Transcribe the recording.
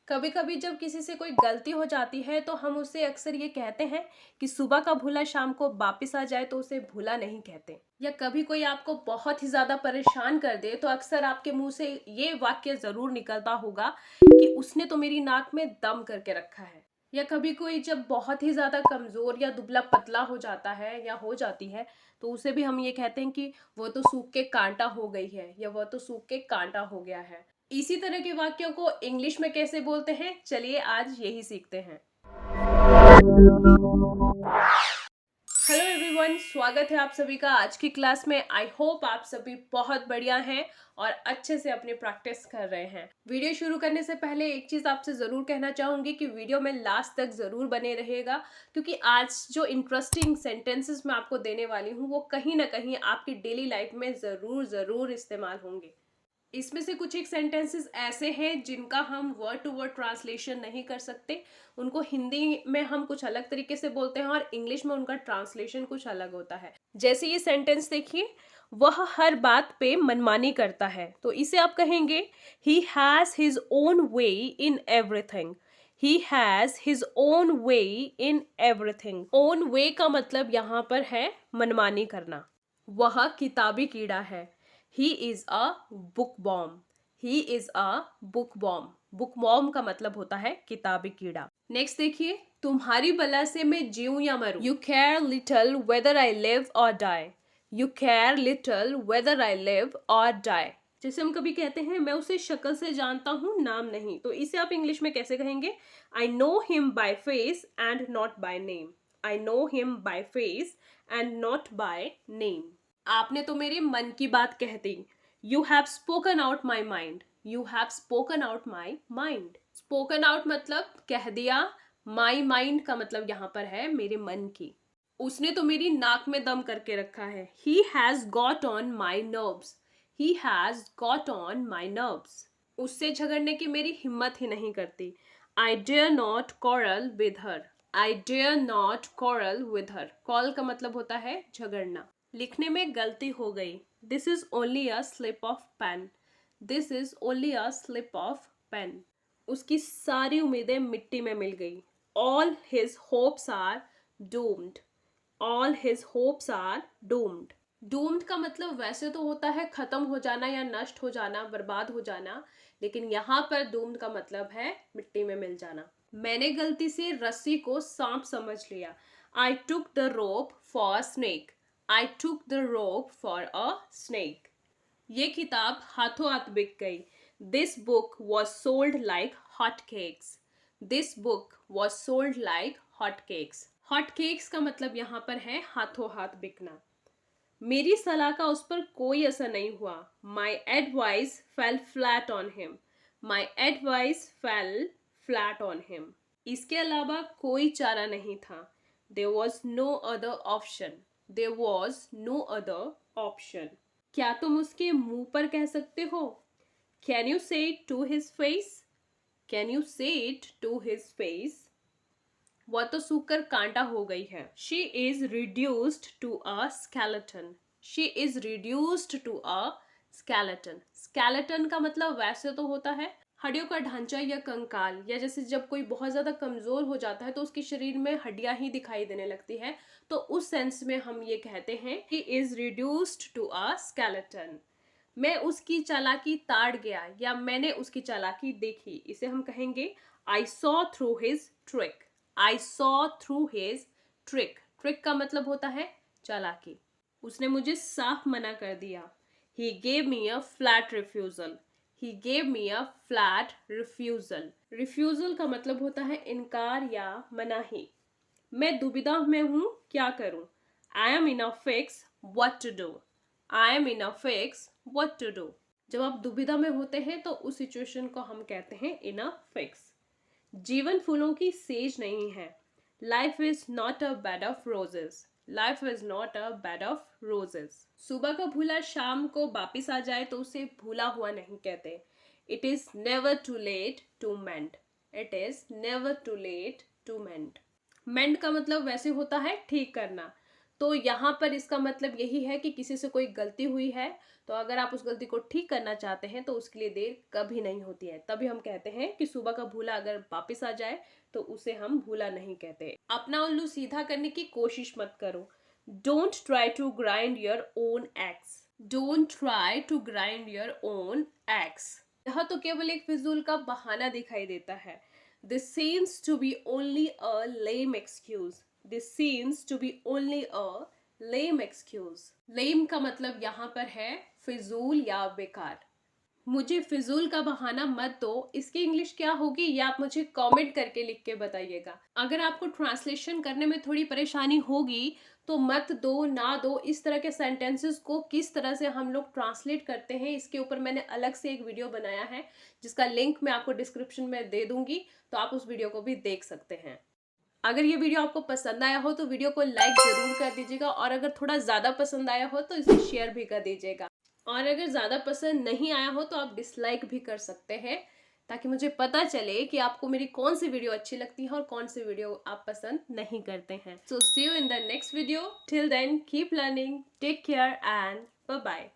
कभी कभी जब किसी से कोई गलती हो जाती है तो हम उसे अक्सर ये कहते हैं कि सुबह का भूला शाम को वापिस आ जाए, तो उसे भूला नहीं कहते। या कभी कोई आपको बहुत ही ज्यादा परेशान कर दे तो अक्सर आपके मुंह से ये वाक्य जरूर निकलता होगा कि उसने तो मेरी नाक में दम करके रखा है। या कभी कोई जब बहुत ही ज्यादा कमजोर या दुबला पतला हो जाता है या हो जाती है तो उसे भी हम ये कहते हैं कि वो तो सूख के कांटा हो गई है या वह तो सूख के कांटा हो गया है। इसी तरह के वाक्यों को इंग्लिश में कैसे बोलते हैं, चलिए आज यही सीखते हैं। हेलो एवरीवन, स्वागत है आप सभी का आज की क्लास में। आई होप आप सभी बहुत बढ़िया हैं और अच्छे से अपनी प्रैक्टिस कर रहे हैं। वीडियो शुरू करने से पहले एक चीज आपसे जरूर कहना चाहूंगी कि वीडियो में लास्ट तक जरूर बने रहेगा, क्योंकि आज जो इंटरेस्टिंग सेंटेंसेस मैं आपको देने वाली हूँ वो कहीं ना कहीं आपकी डेली लाइफ में जरूर इस्तेमाल होंगे। इसमें से कुछ एक सेंटेंसेस ऐसे हैं जिनका हम वर्ड टू वर्ड ट्रांसलेशन नहीं कर सकते। उनको हिंदी में हम कुछ अलग तरीके से बोलते हैं और इंग्लिश में उनका ट्रांसलेशन कुछ अलग होता है। जैसे ये सेंटेंस देखिए, वह हर बात पे मनमानी करता है, तो इसे आप कहेंगे he has his own way in everything. He has his own way in everything. Own way का मतलब यहाँ पर है मनमानी करना। वह किताबी कीड़ा है। He is a bookworm. He is a bookworm. Bookworm का मतलब होता है किताबी कीड़ा। नेक्स्ट देखिए, तुम्हारी बला से मैं जीऊं या मरूं। You care little whether I live or die. You care little whether I live or die. जैसे हम कभी कहते हैं मैं उसे शक्ल से जानता हूँ, नाम नहीं, तो इसे आप इंग्लिश में कैसे कहेंगे? I know him by face and not by name. I know him by face and not by name. आपने तो मेरे मन की बात कह दी। You have spoken out my mind. You have spoken out my mind. Spoken out मतलब कह दिया, माई माइंड का मतलब यहाँ पर है मेरे मन की। उसने तो मेरी नाक में दम करके रखा है। He has got on my nerves. He has got on my nerves. उससे झगड़ने की मेरी हिम्मत ही नहीं करती। I dare not quarrel with her. I dare not quarrel with her. कॉल का मतलब होता है झगड़ना। लिखने में गलती हो गई। This is only a slip of pen. This is only a slip of pen. उसकी सारी उम्मीदें मिट्टी में मिल गई। All his hopes are doomed. All his hopes are doomed. Doomed का मतलब वैसे तो होता है खत्म हो जाना या नष्ट हो जाना, बर्बाद हो जाना, लेकिन यहाँ पर डूम्ड का मतलब है मिट्टी में मिल जाना। मैंने गलती से रस्सी को सांप समझ लिया। I took the rope for snake. I took the rope for a snake. ये किताब हाथों हाथ बिक गई। This book was sold like hotcakes. This book was sold like hotcakes. Hotcakes का मतलब यहाँ पर है हाथों हाथ बिकना। मेरी सलाह का उस पर कोई असर नहीं हुआ। My advice fell flat on him. My advice fell flat on him. इसके अलावा कोई चारा नहीं था। There was no other option. There was no other option. क्या तुम उसके मुंह पर कह सकते हो? Can you say it to his face? Can you say it to his face? वह तो सूखकर कांटा हो गई है। She is reduced to a skeleton. She is reduced to a skeleton. Skeleton का मतलब वैसे तो होता है हड्डियों का ढांचा या कंकाल, या जैसे जब कोई बहुत ज्यादा कमजोर हो जाता है तो उसके शरीर में हड्डियां ही दिखाई देने लगती है, तो उस सेंस में हम ये कहते हैं कि is reduced to a skeleton. मैं उसकी चालाकी ताड़ गया या मैंने उसकी चालाकी देखी, इसे हम कहेंगे I saw through his trick. I saw through his trick. Trick का मतलब होता है चालाकी। उसने मुझे साफ मना कर दिया। He gave me a flat refusal. He gave me a flat refusal. Refusal का मतलब होता है इनकार या मनाही। मैं दुविधा में हूँ, क्या करूँ? I am in a fix, what to do? I am in a fix, what to do? जब आप दुविधा में होते हैं तो उस सिचुएशन को हम कहते हैं in a fix. जीवन फूलों की सेज नहीं है। Life is not a bed of roses. Life is not a bed of roses. सुबह का भूला शाम को वापिस आ जाए तो उसे भूला हुआ नहीं कहते। It is never too late to mend. It is never too late to mend. Mend का मतलब वैसे होता है ठीक करना। तो यहाँ पर इसका मतलब यही है कि किसी से कोई गलती हुई है, तो अगर आप उस गलती को ठीक करना चाहते हैं तो उसके लिए देर कभी नहीं होती है। तभी हम कहते हैं कि सुबह का भूला अगर वापस आ जाए तो उसे हम भूला नहीं कहते। अपना उल्लू सीधा करने की कोशिश मत करो। Don't try to grind your own axe. Don't try to grind your own axe. यह तो केवल एक फिजूल का बहाना दिखाई देता है। This seems to be only a lame excuse. This seems to be only a lame excuse. Lame का मतलब यहाँ पर है फिजूल या बेकार। मुझे फिजूल का बहाना मत दो, इसकी इंग्लिश क्या होगी ये आप मुझे कमेंट करके लिख के बताइएगा। अगर आपको ट्रांसलेशन करने में थोड़ी परेशानी होगी तो मत दो, ना दो, इस तरह के सेंटेंसेस को किस तरह से हम लोग ट्रांसलेट करते हैं इसके ऊपर मैंने अलग से एक वीडियो बनाया है जिसका लिंक मैं आपको डिस्क्रिप्शन में दे दूंगी, तो आप उस वीडियो को भी देख सकते हैं। अगर ये वीडियो आपको पसंद आया हो तो वीडियो को लाइक जरूर कर दीजिएगा, और अगर थोड़ा ज़्यादा पसंद आया हो तो इसे शेयर भी कर दीजिएगा, और अगर ज़्यादा पसंद नहीं आया हो तो आप डिसलाइक भी कर सकते हैं, ताकि मुझे पता चले कि आपको मेरी कौन सी वीडियो अच्छी लगती है और कौन सी वीडियो आप पसंद नहीं करते हैं। So see you in the next video. Till then keep learning, take care and bye bye.